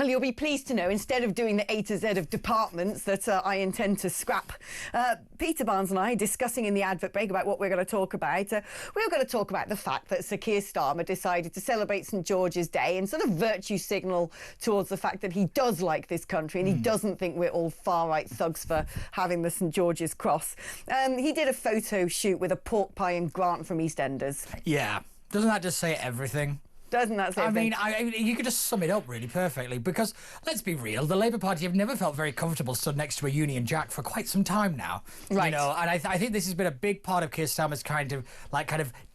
Well, you'll be pleased to know, instead of doing the A to Z of departments that I intend to scrap, Peter Barnes and I discussing in the advert break about what we're going to talk about. We're going to talk about the fact that Sir Keir Starmer decided to celebrate St George's Day and sort of virtue signal towards the fact that he does like this country and he doesn't think we're all far-right thugs for having the St George's Cross. He did a photo shoot with a pork pie and Grant from EastEnders. Yeah. Doesn't that just say everything? Doesn't that say everything? I mean, you could just sum it up really perfectly, because let's be real, the Labour Party have never felt very comfortable stood next to a Union Jack for quite some time now. Right. You know, and I think this has been a big part of Keir Starmer's kind of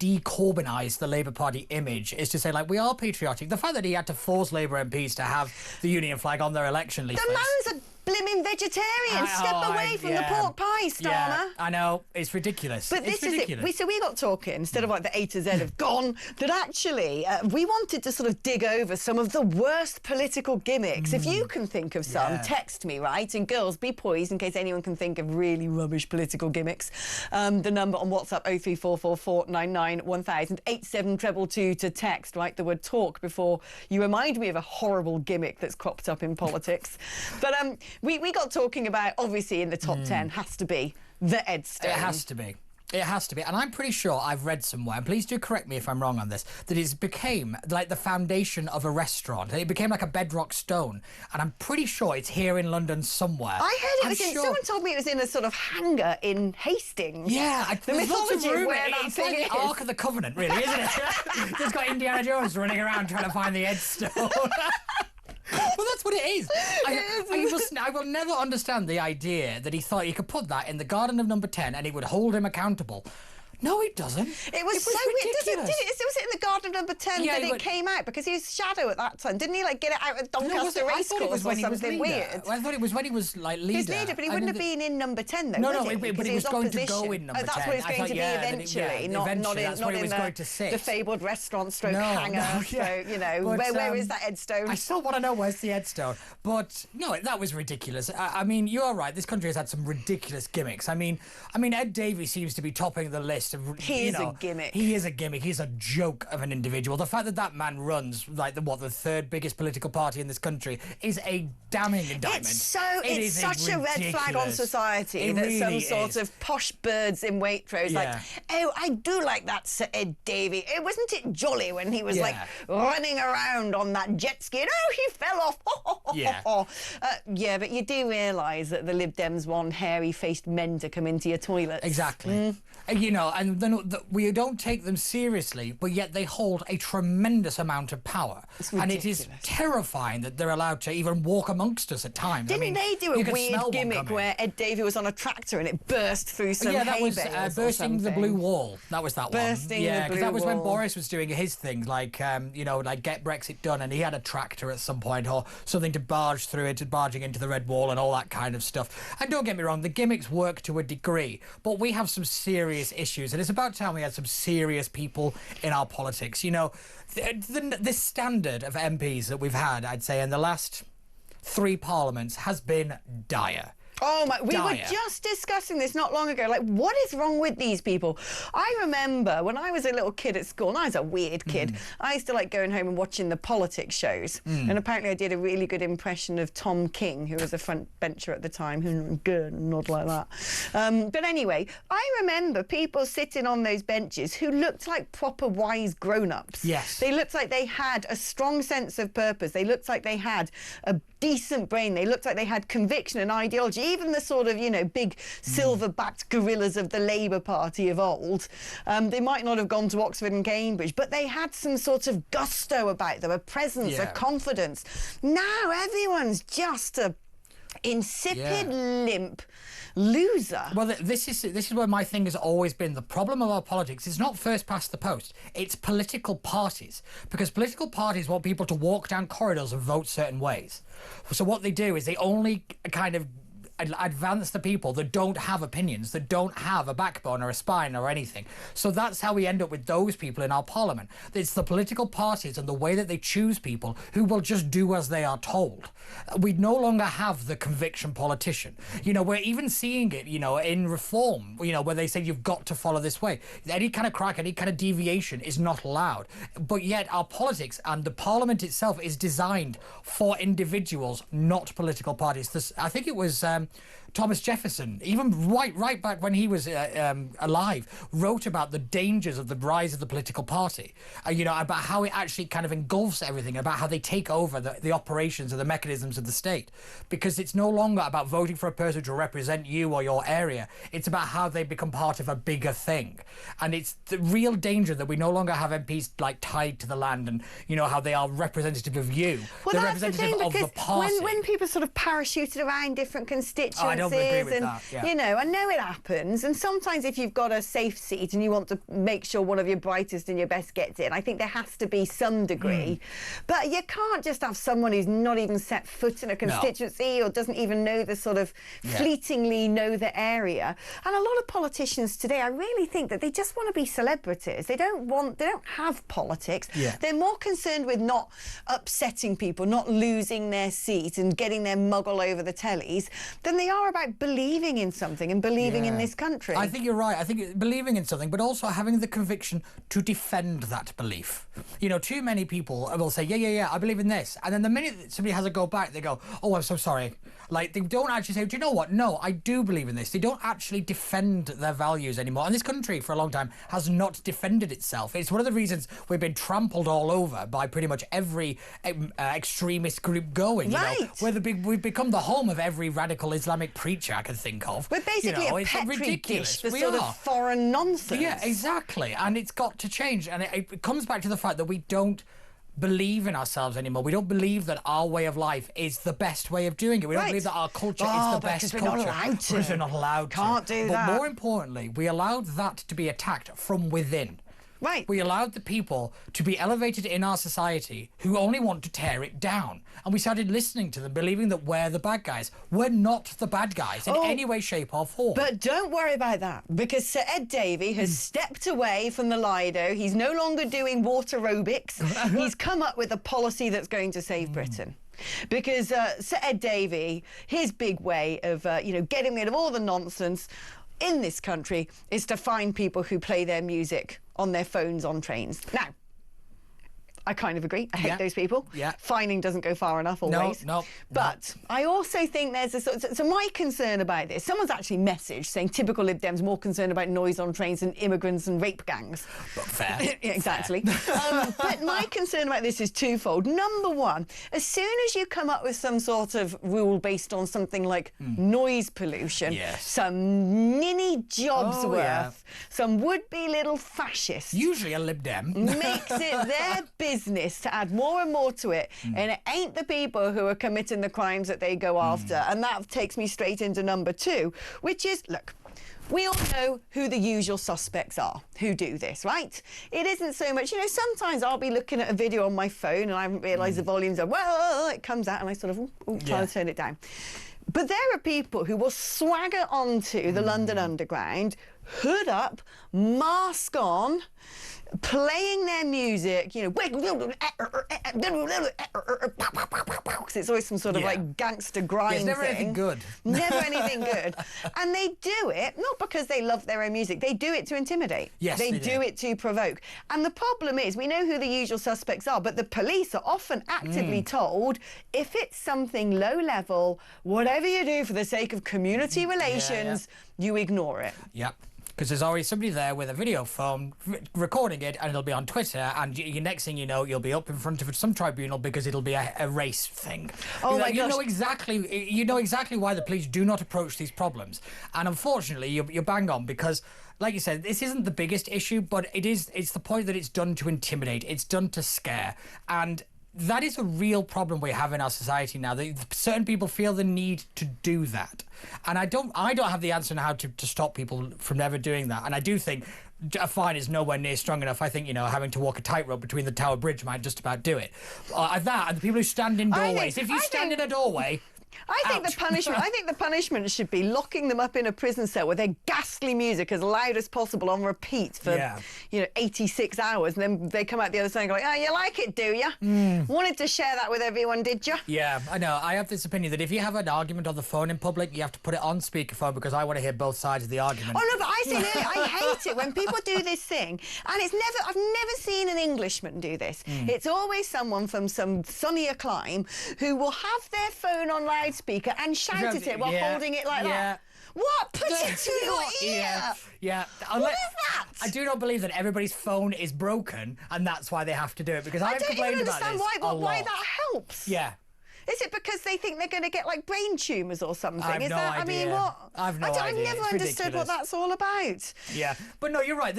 decorbinise the Labour Party image, is to say, like, we are patriotic. The fact that he had to force Labour MPs to have the Union flag on their election leaflets. The man's a blimming vegetarian. Step away from the pork pie, Starmer. Yeah, I know. It's ridiculous. But this is it. So we got talking, instead of like the A to Z of gone, that actually we wanted to sort of dig over some of the worst political gimmicks. If you can think of some, text me, right? And girls, be poised in case anyone can think of really rubbish political gimmicks. The number on WhatsApp 03444991000, 87222 to text. Write the word talk before you remind me of a horrible gimmick that's cropped up in politics. But we got talking about, obviously, in the top 10 has to be the Ed Stone. It has to be. It has to be. And I'm pretty sure I've read somewhere, and please do correct me if I'm wrong on this, that it became like the foundation of a restaurant. It became like a bedrock stone. And I'm pretty sure it's here in London somewhere. I heard it was in, someone told me it was in a sort of hangar in Hastings. Yeah. The mythology of where that it's like the Ark of the Covenant, really, isn't it? Just got Indiana Jones running around trying to find the Ed Stone. Well, that's what it is. I will never understand the idea that he thought he could put that in the garden of number 10 and it would hold him accountable. No, it doesn't. It was so ridiculous. Weird. Was it in the garden of number 10 that it came out? Because he was Shadow at that time. Didn't he, like, get it out of Doncaster Racecourse or something weird? I thought it was when he was, like, leader. He's leader, but he wouldn't have been in number 10, though, No, but he was going to go in number 10. That's what he was going to be eventually, not in the fabled restaurant stroke hangar. So, you know, where is that Ed Stone? I still want to know where's the Ed Stone. But, no, that was ridiculous. I mean, you are right. This country has had some ridiculous gimmicks. I mean, Ed Davey seems to be topping the list of, He is a gimmick. He is a gimmick. He's a joke of an individual. The fact that that man runs like the third biggest political party in this country is a damning indictment. It's such a red flag on society that some sort of posh birds in Waitrose like, oh, I do like that Sir Ed Davey. Wasn't it jolly when he was like running around on that jet ski and he fell off. But you do realise that the Lib Dems want hairy-faced men to come into your toilets. Exactly. You know, and then we don't take them seriously, but yet they hold a tremendous amount of power. And it is terrifying that they're allowed to even walk amongst us at times. Didn't they do a weird gimmick where Ed Davey was on a tractor and it burst through some hay bales? Yeah, that was bursting the blue wall. That was that one. Bursting the blue wall. Yeah, because that was when Boris was doing his things, like, you know, like get Brexit done, and he had a tractor at some point or something to barge through it, barging into the red wall and all that kind of stuff. And don't get me wrong, the gimmicks work to a degree, but we have some serious issues, and it's about time we had some serious people in our politics. You know, the standard of MPs that we've had, I'd say, in the last 3 parliaments has been dire. Oh my, we were just discussing this not long ago. Like, what is wrong with these people? I remember when I was a little kid at school, and I was a weird kid, I used to like going home and watching the politics shows. And apparently I did a really good impression of Tom King, who was a front bencher at the time, who good, not like that. But anyway, I remember people sitting on those benches who looked like proper wise grown-ups. Yes. They looked like they had a strong sense of purpose. They looked like they had a decent brain. They looked like they had conviction and ideology. Even the sort of, you know, big silver-backed gorillas of the Labour Party of old, they might not have gone to Oxford and Cambridge, but they had some sort of gusto about them, a presence, a confidence. Now everyone's just a insipid, limp loser. Well, this is where my thing has always been. The problem of our politics is not first past the post. It's political parties. Because political parties want people to walk down corridors and vote certain ways. So what they do is they only kind of advance the people that don't have opinions, that don't have a backbone or a spine or anything. So that's how we end up with those people in our parliament. It's the political parties and the way that they choose people who will just do as they are told. We no longer have the conviction politician. You know, we're even seeing it, you know, in reform, you know, where they say you've got to follow this way. Any kind of crack, any kind of deviation is not allowed. But yet our politics and the parliament itself is designed for individuals, not political parties. I think it was Thomas Jefferson, even right back when he was alive, wrote about the dangers of the rise of the political party. You know, about how it actually kind of engulfs everything, about how they take over the operations and the mechanisms of the state. Because it's no longer about voting for a person to represent you or your area. It's about how they become part of a bigger thing. And it's the real danger that we no longer have MPs like tied to the land and, you know, how they are representative of you. Well, they're that's representative of the party. When people sort of parachuted around different constituencies, I don't agree with that. Yeah. You know, I know it happens. And sometimes if you've got a safe seat and you want to make sure one of your brightest and your best gets in, I think there has to be some degree. But you can't just have someone who's not even set foot in a constituency or doesn't even know the sort of fleetingly know the area. And a lot of politicians today, I really think that they just want to be celebrities. They don't have politics. They're more concerned with not upsetting people, not losing their seat and getting their mug all over the tellies than they are about believing in something and believing in this country. I think you're right. I think believing in something, but also having the conviction to defend that belief. You know, too many people will say, yeah, I believe in this. And then the minute that somebody has a go back, they go, oh, I'm so sorry. Like, they don't actually say, do you know what? No, I do believe in this. They don't actually defend their values anymore. And this country, for a long time, has not defended itself. It's one of the reasons we've been trampled all over by pretty much every extremist group going. Right. You know, we've become the home of every radical Islamic preacher I can think of. We're basically a petri dish for sort of foreign nonsense. Yeah, exactly. And it's got to change. And it comes back to the fact that we don't believe in ourselves anymore. We don't believe that our way of life is the best way of doing it. We don't believe that our culture is the best culture. We're not allowed to. Because we're not allowed to. Can't do that. But more importantly, we allowed that to be attacked from within. Right. We allowed the people to be elevated in our society who only want to tear it down. And we started listening to them, believing that we're the bad guys. We're not the bad guys in any way, shape or form. But don't worry about that, because Sir Ed Davey has stepped away from the Lido. He's no longer doing water aerobics. He's come up with a policy that's going to save Britain. Because Sir Ed Davey, his big way of getting rid of all the nonsense in this country is to find people who play their music on their phones on trains. Now, I kind of agree. I hate those people. Yeah. Fining doesn't go far enough always. No. But I also think there's a sort of... So my concern about this, someone's actually messaged saying typical Lib Dems more concerned about noise on trains than immigrants and rape gangs. But fair. Exactly. But my concern about this is twofold. Number one, as soon as you come up with some sort of rule based on something like noise pollution, some ninny jobs worth, some would-be little fascists... Usually a Lib Dem. ...makes it their business to add more and more to it, and it ain't the people who are committing the crimes that they go after. And that takes me straight into number two, which is, look, we all know who the usual suspects are who do this, right? It isn't so much, sometimes I'll be looking at a video on my phone and I haven't realised the volume's up. Well, it comes out and I sort of try to turn it down. But there are people who will swagger onto the London Underground, hood up, mask on, playing their music, because it's always some sort of like gangster grind it's never thing. Anything good. Never anything good. And they do it not because they love their own music. They do it to intimidate. Yes, they do it to provoke. And the problem is, we know who the usual suspects are, but the police are often actively told, if it's something low level, whatever you do for the sake of community relations, you ignore it. Yep. Because there's always somebody there with a video phone recording it, and it'll be on Twitter, and next thing you know, you'll be up in front of some tribunal because it'll be a race thing. Oh my gosh. You know exactly why the police do not approach these problems. And unfortunately, you're bang on, because like you said, this isn't the biggest issue, but it's the point that it's done to intimidate, it's done to scare. And that is a real problem we have in our society now, that certain people feel the need to do that. And I don't have the answer on how to stop people from never doing that. And I do think a fine is nowhere near strong enough. I think, having to walk a tightrope between the Tower Bridge might just about do it. That and the people who stand in doorways. If you stand in a doorway... I think the punishment should be locking them up in a prison cell with their ghastly music as loud as possible on repeat for 86 hours, and then they come out the other side and go like, oh, you like it, do you? Wanted to share that with everyone, did you? Yeah, I know. I have this opinion that if you have an argument on the phone in public, you have to put it on speakerphone, because I want to hear both sides of the argument. Oh no, but I say I hate it when people do this thing, and I've never seen an Englishman do this. It's always someone from some sunnier clime who will have their phone on loudspeaker and shout at it while holding it like that. What? Put it to your ear! Yeah. What is that? I do not believe that everybody's phone is broken and that's why they have to do it, because I've complained about this I don't even understand why that helps. Yeah. Is it because they think they're going to get like brain tumours or something? I have no idea. I mean, what? I've no idea. I've never understood what that's all about. Yeah, but no, you're right.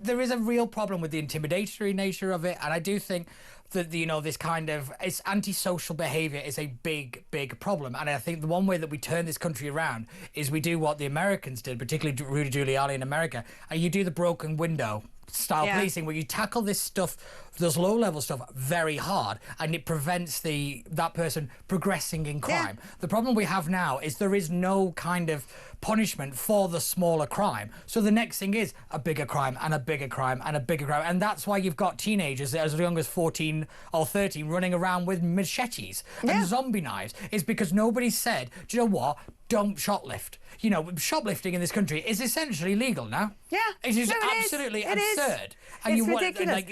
There is a real problem with the intimidatory nature of it, and I do think that this kind of antisocial behaviour is a big problem. And I think the one way that we turn this country around is we do what the Americans did, particularly Rudy Giuliani in America, and you do the broken window style policing, where you tackle this stuff, this low-level stuff, very hard, and it prevents that person progressing in crime. The problem we have now is there is no kind of punishment for the smaller crime. So the next thing is a bigger crime and a bigger crime and a bigger crime. And that's why you've got teenagers as young as 14 or 13 running around with machetes and zombie knives. It's because nobody said, do you know what? Don't shoplift. Shoplifting in this country is essentially legal now. Yeah. It is absolutely absurd. And it's ridiculous.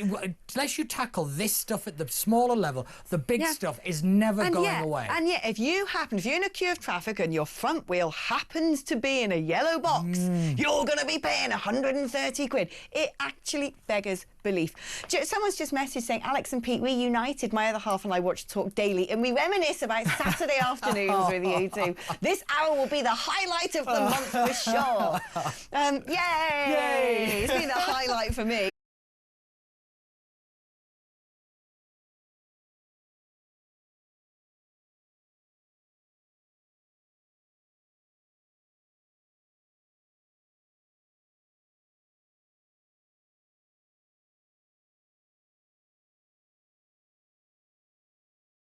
Unless you tackle this stuff at the smaller level, the big stuff is never going away. And yet, if you're in a queue of traffic and your front wheel happens to be in a yellow box, you're going to be paying 130 quid. It actually beggars belief. Someone's just messaged saying, Alex and Pete, we united. My other half and I watch Talk Daily, and we reminisce about Saturday afternoons with you two. This hour will be the highlight of the month for sure. Yay! It's been a highlight for me.